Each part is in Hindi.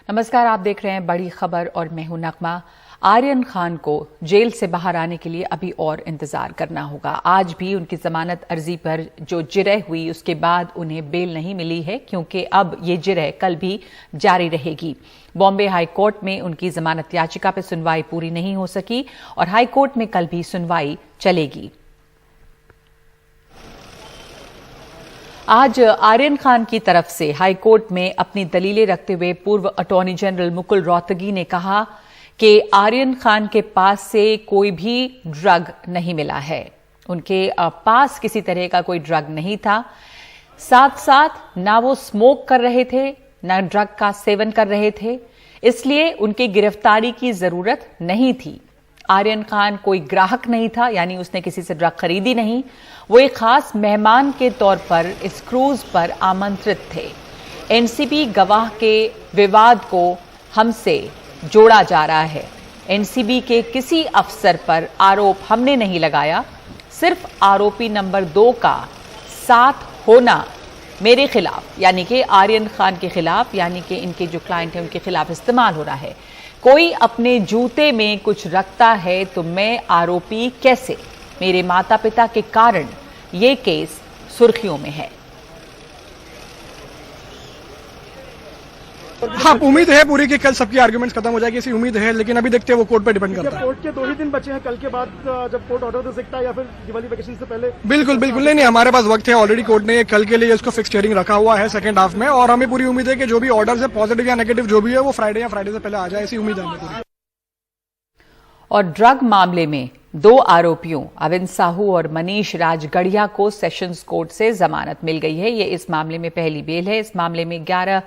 नमस्कार, आप देख रहे हैं बड़ी खबर और मैं हूं नगमा। आर्यन खान को जेल से बाहर आने के लिए अभी और इंतजार करना होगा। आज भी उनकी जमानत अर्जी पर जो जिरह हुई उसके बाद उन्हें बेल नहीं मिली है, क्योंकि अब ये जिरह कल भी जारी रहेगी। बॉम्बे हाई कोर्ट में उनकी जमानत याचिका पर सुनवाई पूरी नहीं हो सकी और हाई कोर्ट में कल भी सुनवाई चलेगी। आज आर्यन खान की तरफ से हाई कोर्ट में अपनी दलीलें रखते हुए पूर्व अटॉर्नी जनरल मुकुल रोहतगी ने कहा कि आर्यन खान के पास से कोई भी ड्रग नहीं मिला है। उनके पास किसी तरह का कोई ड्रग नहीं था। साथ साथ ना वो स्मोक कर रहे थे, ना ड्रग का सेवन कर रहे थे, इसलिए उनकी गिरफ्तारी की जरूरत नहीं थी। आर्यन खान कोई ग्राहक नहीं था, यानी उसने किसी से ड्रग खरीदी नहीं। वो एक खास मेहमान के तौर पर इस क्रूज पर आमंत्रित थे। एनसीबी गवाह के विवाद को हमसे जोड़ा जा रहा है। एनसीबी के किसी अफसर पर आरोप हमने नहीं लगाया, सिर्फ आरोपी नंबर 2 का साथ होना मेरे खिलाफ, यानी कि आर्यन खान के खिलाफ, यानी कि इनके जो क्लाइंट हैं उनके खिलाफ इस्तेमाल हो रहा है। कोई अपने जूते में कुछ रखता है तो मैं आरोपी कैसे? मेरे माता पिता के कारण ये केस सुर्खियों में है। हाँ, उम्मीद है पूरी कि कल सबकी आर्गुमेंट्स खत्म हो जाएगी, ऐसी उम्मीद है, लेकिन अभी देखते हैं, वो कोर्ट पे डिपेंड करता है। कोर्ट के 2 ही दिन बचे हैं, कल के बाद जब कोर्ट ऑर्डर दे सकता है या फिर दिवाली वेकेशन से पहले। बिल्कुल नहीं, हमारे पास वक्त है। ऑलरेडी कोर्ट ने कल के लिए इसको फिक्स हियरिंग रखा हुआ है सेकंड हाफ में, और हमें पूरी उम्मीद है कि जो भी ऑर्डर है, पॉजिटिव या नेगेटिव जो भी है, वो फ्राइडे से पहले आ जाए, ऐसी उम्मीद है हमें पूरी। और ड्रग मामले में 2 आरोपियों अविन साहू और मनीष राजगढ़िया को सेशंस कोर्ट से जमानत मिल गई है। ये इस मामले में पहली बेल है। इस मामले में 11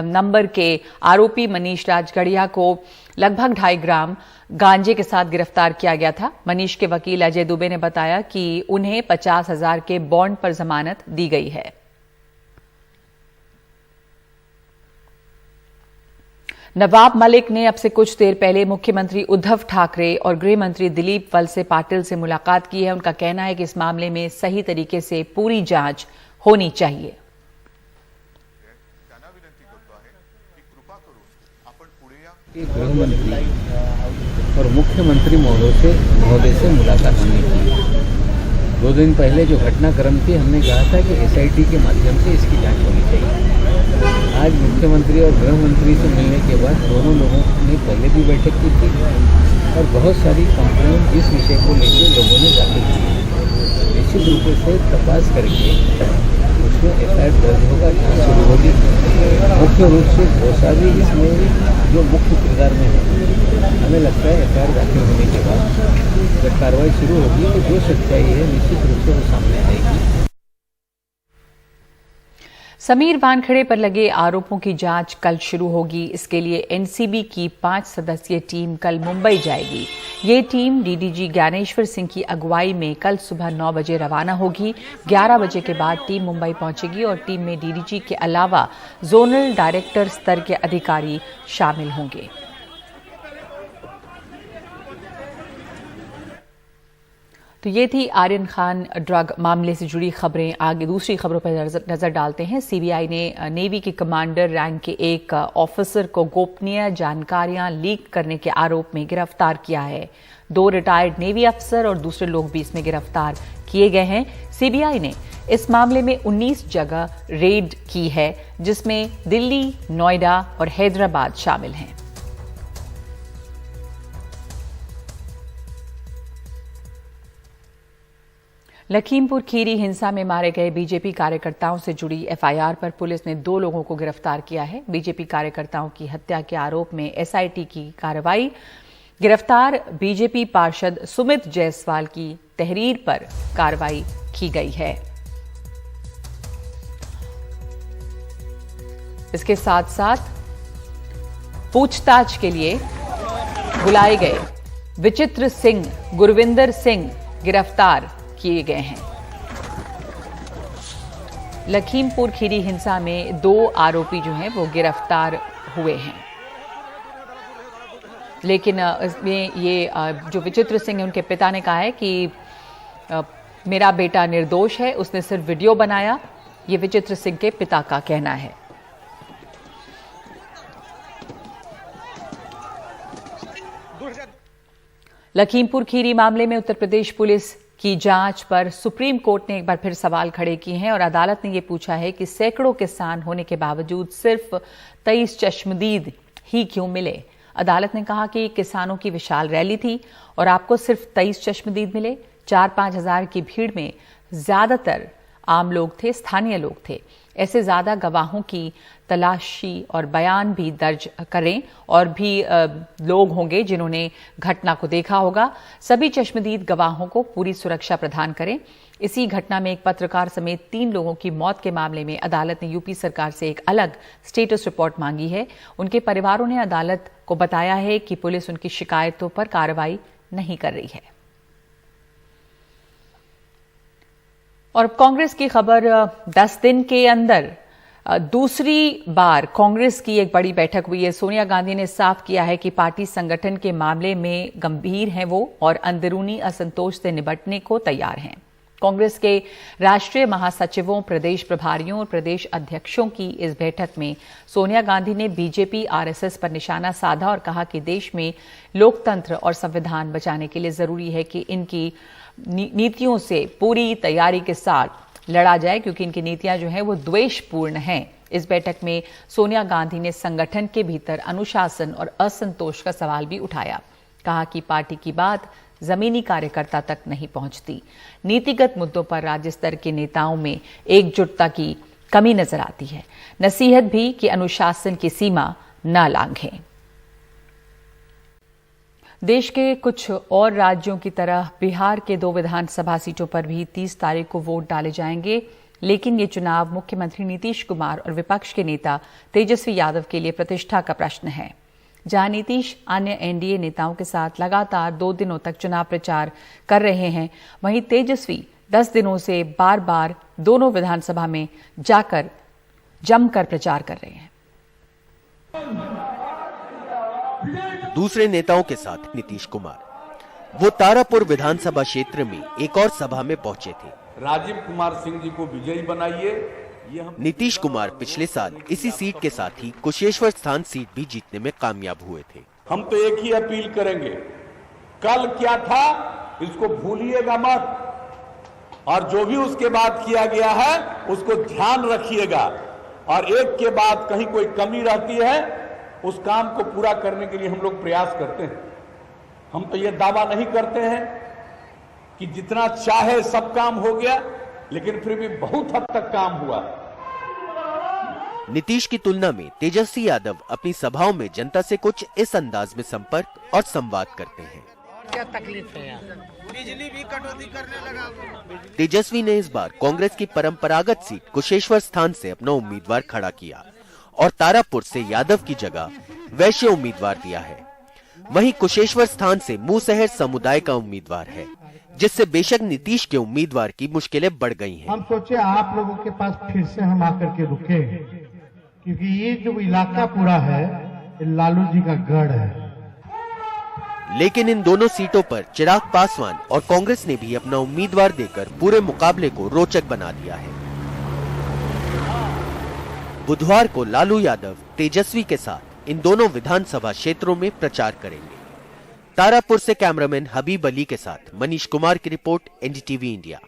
नंबर के आरोपी मनीष राजगढ़िया को लगभग 2.5 ग्राम गांजे के साथ गिरफ्तार किया गया था। मनीष के वकील अजय दुबे ने बताया कि उन्हें 50,000 के बॉन्ड पर जमानत दी गई है। नवाब मलिक ने अब से कुछ देर पहले मुख्यमंत्री उद्धव ठाकरे और गृह मंत्री दिलीप वलसे पाटिल से मुलाकात की है। उनका कहना है कि इस मामले में सही तरीके से पूरी जांच होनी चाहिए। गृह मंत्री और मुख्यमंत्री महोदय से मुलाकात हमने की। 2 दिन पहले जो घटनाक्रम थी, हमने कहा था कि एसआईटी के माध्यम से इसकी जांच होनी चाहिए। आज मुख्यमंत्री और गृह मंत्री से मिलने के बाद दोनों लोगों ने पहले भी बैठक की थी और बहुत सारी कंप्लेंट इस विषय को लेकर लोगों ने दाखिल की। निश्चित रूप से तपास करके उसमें एफआईआर दर्ज होगा, जांच शुरू होगी। मुख्य रूप से घोषा भी इसमें जो मुख्य किरदार में है। हमें लगता है एफआईआर दाखिल होने के बाद जब कार्रवाई शुरू होगी तो जो सच्चाई है निश्चित रूप से वो सामने आएगी। समीर वानखेड़े पर लगे आरोपों की जांच कल शुरू होगी। इसके लिए एनसीबी की 5 सदस्यीय टीम कल मुंबई जाएगी। ये टीम डीडीजी ज्ञानेश्वर सिंह की अगुवाई में कल सुबह 9 बजे रवाना होगी। 11 बजे के बाद टीम मुंबई पहुंचेगी और टीम में डीडीजी के अलावा जोनल डायरेक्टर स्तर के अधिकारी शामिल होंगे। तो ये थी आर्यन खान ड्रग मामले से जुड़ी खबरें। आगे दूसरी खबरों पर नजर डालते हैं। सीबीआई ने नेवी के कमांडर रैंक के एक ऑफिसर को गोपनीय जानकारियां लीक करने के आरोप में गिरफ्तार किया है। 2 रिटायर्ड नेवी अफसर और दूसरे लोग भी इसमें गिरफ्तार किए गए हैं। सीबीआई ने इस मामले में 19 जगह रेड की है, जिसमें दिल्ली, नोएडा और हैदराबाद शामिल हैं। लखीमपुर खीरी हिंसा में मारे गए बीजेपी कार्यकर्ताओं से जुड़ी एफआईआर पर पुलिस ने 2 लोगों को गिरफ्तार किया है। बीजेपी कार्यकर्ताओं की हत्या के आरोप में एसआईटी की कार्रवाई। गिरफ्तार बीजेपी पार्षद सुमित जायसवाल की तहरीर पर कार्रवाई की गई है। इसके साथ साथ पूछताछ के लिए बुलाए गए विचित्र सिंह, गुरविंदर सिंह गिरफ्तार किए गए हैं। लखीमपुर खीरी हिंसा में 2 आरोपी जो हैं वो गिरफ्तार हुए हैं, लेकिन इसमें ये जो विचित्र सिंह है, उनके पिता ने कहा है कि मेरा बेटा निर्दोष है, उसने सिर्फ वीडियो बनाया। ये विचित्र सिंह के पिता का कहना है। लखीमपुर खीरी मामले में उत्तर प्रदेश पुलिस की जांच पर सुप्रीम कोर्ट ने एक बार फिर सवाल खड़े किए हैं और अदालत ने यह पूछा है कि सैकड़ों किसान होने के बावजूद सिर्फ 23 चश्मदीद ही क्यों मिले। अदालत ने कहा कि किसानों की विशाल रैली थी और आपको सिर्फ 23 चश्मदीद मिले। 4-5 हजार की भीड़ में ज्यादातर आम लोग थे, स्थानीय लोग थे। ऐसे ज्यादा गवाहों की तलाशी और बयान भी दर्ज करें और भी लोग होंगे जिन्होंने घटना को देखा होगा। सभी चश्मदीद गवाहों को पूरी सुरक्षा प्रदान करें। इसी घटना में एक पत्रकार समेत 3 लोगों की मौत के मामले में अदालत ने यूपी सरकार से एक अलग स्टेटस रिपोर्ट मांगी है। उनके परिवारों ने अदालत को बताया है कि पुलिस उनकी शिकायतों पर कार्रवाई नहीं कर रही है। और कांग्रेस की खबर, 10 दिन के अंदर दूसरी बार कांग्रेस की एक बड़ी बैठक हुई है। सोनिया गांधी ने साफ किया है कि पार्टी संगठन के मामले में गंभीर हैं वो और अंदरूनी असंतोष से निपटने को तैयार हैं। कांग्रेस के राष्ट्रीय महासचिवों, प्रदेश प्रभारियों और प्रदेश अध्यक्षों की इस बैठक में सोनिया गांधी ने बीजेपी आरएसएस पर निशाना साधा और कहा कि देश में लोकतंत्र और संविधान बचाने के लिए जरूरी है कि इनकी नीतियों से पूरी तैयारी के साथ लड़ा जाए, क्योंकि इनकी नीतियां जो हैं वो द्वेषपूर्ण हैं। इस बैठक में सोनिया गांधी ने संगठन के भीतर अनुशासन और असंतोष का सवाल भी उठाया। कहा कि पार्टी की बात जमीनी कार्यकर्ता तक नहीं पहुंचती। नीतिगत मुद्दों पर राज्य स्तर के नेताओं में एकजुटता की कमी नजर आती है। नसीहत भी कि अनुशासन की सीमा न लांघें। देश के कुछ और राज्यों की तरह बिहार के 2 विधानसभा सीटों पर भी 30 तारीख को वोट डाले जाएंगे, लेकिन ये चुनाव मुख्यमंत्री नीतीश कुमार और विपक्ष के नेता तेजस्वी यादव के लिए प्रतिष्ठा का प्रश्न है। जहां नीतीश अन्य एनडीए नेताओं के साथ लगातार 2 दिनों तक चुनाव प्रचार कर रहे हैं, वहीं तेजस्वी 10 दिनों से बार बार दोनों विधानसभा में जाकर जमकर प्रचार कर रहे हैं। दूसरे नेताओं के साथ नीतीश कुमार वो तारापुर विधानसभा क्षेत्र में एक और सभा में पहुंचे थे। राजीव कुमार सिंह जी को विजयी बनाइए। नीतीश कुमार पिछले साल इसी सीट के साथ ही कुशेश्वर स्थान सीट भी जीतने में कामयाब हुए थे। हम तो एक ही अपील करेंगे, कल क्या था इसको भूलिएगा मत और जो भी उसके बाद किया गया है उसको ध्यान रखिएगा और एक के बाद कहीं कोई कमी रहती है उस काम को पूरा करने के लिए हम लोग प्रयास करते हैं। हम तो ये दावा नहीं करते हैं कि जितना चाहे सब काम हो गया, लेकिन फिर भी बहुत हद तक काम हुआ। नीतीश की तुलना में तेजस्वी यादव अपनी सभाओं में जनता से कुछ इस अंदाज में संपर्क और संवाद करते हैं। क्या तकलीफ है यार? बिजली भी कटौती करने लगा। तेजस्वी ने इस बार कांग्रेस की परंपरागत सीट कुशेश्वर स्थान से अपना उम्मीदवार खड़ा किया और तारापुर से यादव की जगह वैश्य उम्मीदवार दिया है। वहीं कुशेश्वर स्थान से मुसहर समुदाय का उम्मीदवार है, जिससे बेशक नीतीश के उम्मीदवार की मुश्किलें बढ़ गई हैं। हम सोचे आप लोगों के पास फिर से हम आकर के रुके, क्योंकि ये जो इलाका पूरा है ये लालू जी का गढ़ है। लेकिन इन दोनों सीटों पर चिराग पासवान और कांग्रेस ने भी अपना उम्मीदवार देकर पूरे मुकाबले को रोचक बना दिया है। बुधवार को लालू यादव तेजस्वी के साथ इन दोनों विधानसभा क्षेत्रों में प्रचार करेंगे। तारापुर से कैमरामैन हबीब अली के साथ मनीष कुमार की रिपोर्ट, एनडीटीवी इंडिया।